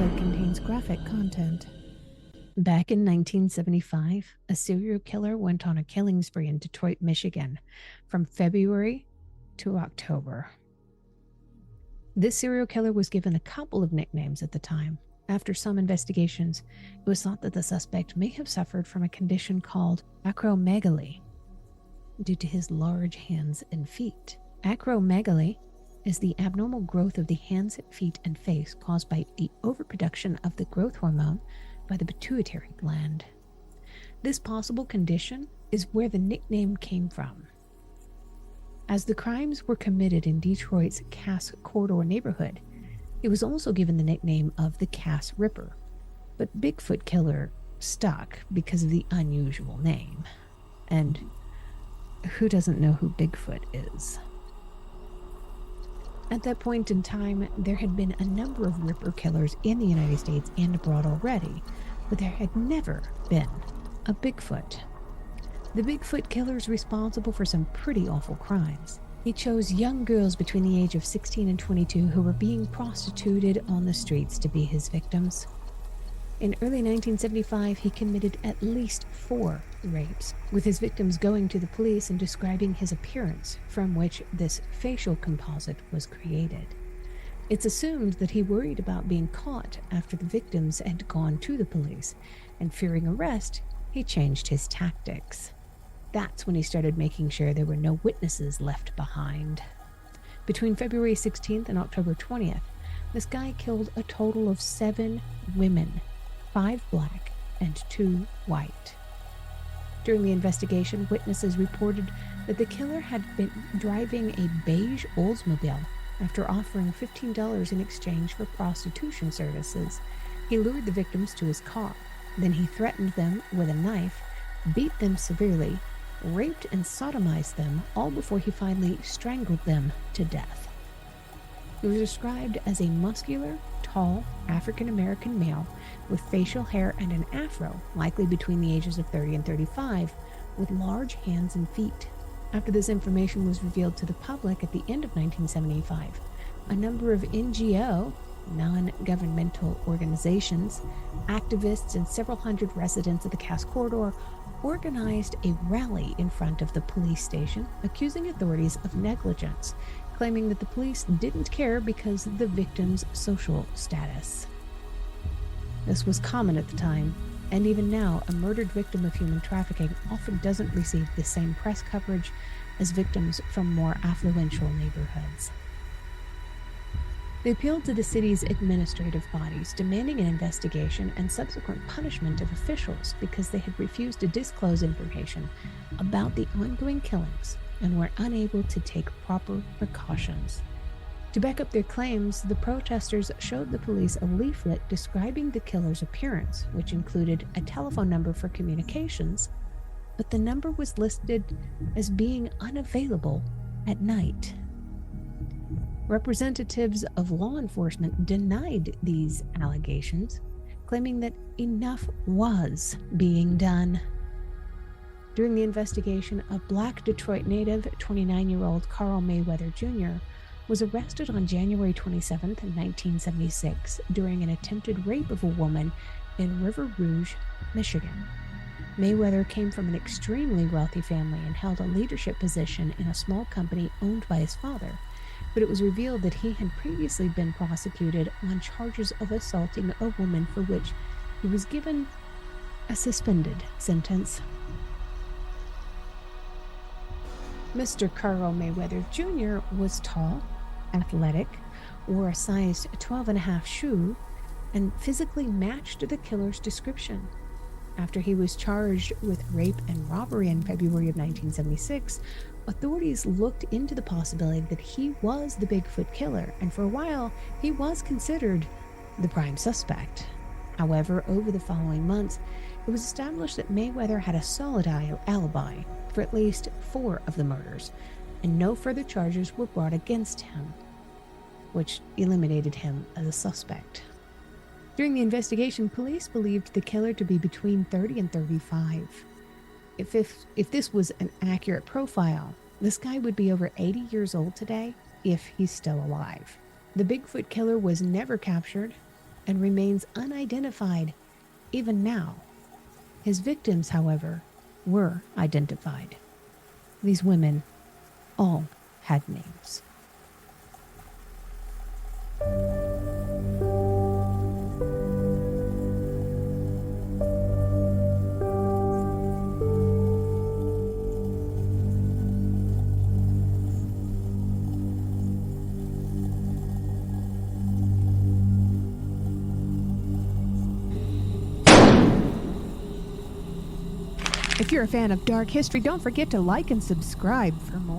episode contains graphic content. Back in 1975, a serial killer went on a killing spree in Detroit, Michigan, from February to October. This serial killer was given a couple of nicknames at the time. After some investigations, it was thought that the suspect may have suffered from a condition called acromegaly due to his large hands and feet. Acromegaly is the abnormal growth of the hands, feet, and face caused by the overproduction of the growth hormone by the pituitary gland. This possible condition is where the nickname came from. As the crimes were committed in Detroit's Cass Corridor neighborhood, he was also given the nickname of the Cass Ripper, but Bigfoot Killer stuck because of the unusual name. And who doesn't know who Bigfoot is? At that point in time, there had been a number of Ripper killers in the United States and abroad already, but there had never been a Bigfoot. The Bigfoot Killer is responsible for some pretty awful crimes. He chose young girls between the age of 16 and 22 who were being prostituted on the streets to be his victims. In early 1975, he committed at least 4 rapes, with his victims going to the police and describing his appearance, from which this facial composite was created. It's assumed that he worried about being caught after the victims had gone to the police, and fearing arrest, he changed his tactics. That's when he started making sure there were no witnesses left behind. Between February 16th and October 20th, this guy killed a total of 7 women, 5 black and 2 white. During the investigation, witnesses reported that the killer had been driving a beige Oldsmobile after offering $15 in exchange for prostitution services. He lured the victims to his car. Then he threatened them with a knife, beat them severely, raped and sodomized them, all before he finally strangled them to death. He was described as a muscular, tall, African-American male with facial hair and an afro, likely between the ages of 30 and 35, with large hands and feet. After this information was revealed to the public at the end of 1975, a number of NGO, non-governmental organizations, activists, and several hundred residents of the Cass Corridor organized a rally in front of the police station, accusing authorities of negligence, claiming that the police didn't care because of the victim's social status. This was common at the time, and even now, a murdered victim of human trafficking often doesn't receive the same press coverage as victims from more affluential neighborhoods. They appealed to the city's administrative bodies, demanding an investigation and subsequent punishment of officials because they had refused to disclose information about the ongoing killings and were unable to take proper precautions. To back up their claims, the protesters showed the police a leaflet describing the killer's appearance, which included a telephone number for communications, but the number was listed as being unavailable at night. Representatives of law enforcement denied these allegations, claiming that enough was being done. During the investigation, a black Detroit native, 29-year-old Carl Mayweather Jr., was arrested on January 27, 1976, during an attempted rape of a woman in River Rouge, Michigan. Mayweather came from an extremely wealthy family and held a leadership position in a small company owned by his father, but it was revealed that he had previously been prosecuted on charges of assaulting a woman, for which he was given a suspended sentence. Mr. Carl Mayweather Jr. was tall, athletic, wore a size 12.5 shoe, and physically matched the killer's description. After he was charged with rape and robbery in February of 1976, authorities looked into the possibility that he was the Bigfoot Killer, and for a while, he was considered the prime suspect. However, over the following months, it was established that Mayweather had a solid alibi for at least 4 of the murders, and no further charges were brought against him, which eliminated him as a suspect. During the investigation, police believed the killer to be between 30 and 35. If this was an accurate profile, this guy would be over 80 years old today if he's still alive. The Bigfoot Killer was never captured, and remains unidentified even now. His victims, however, were identified. These women all had names. If you're a fan of dark history, don't forget to like and subscribe for more.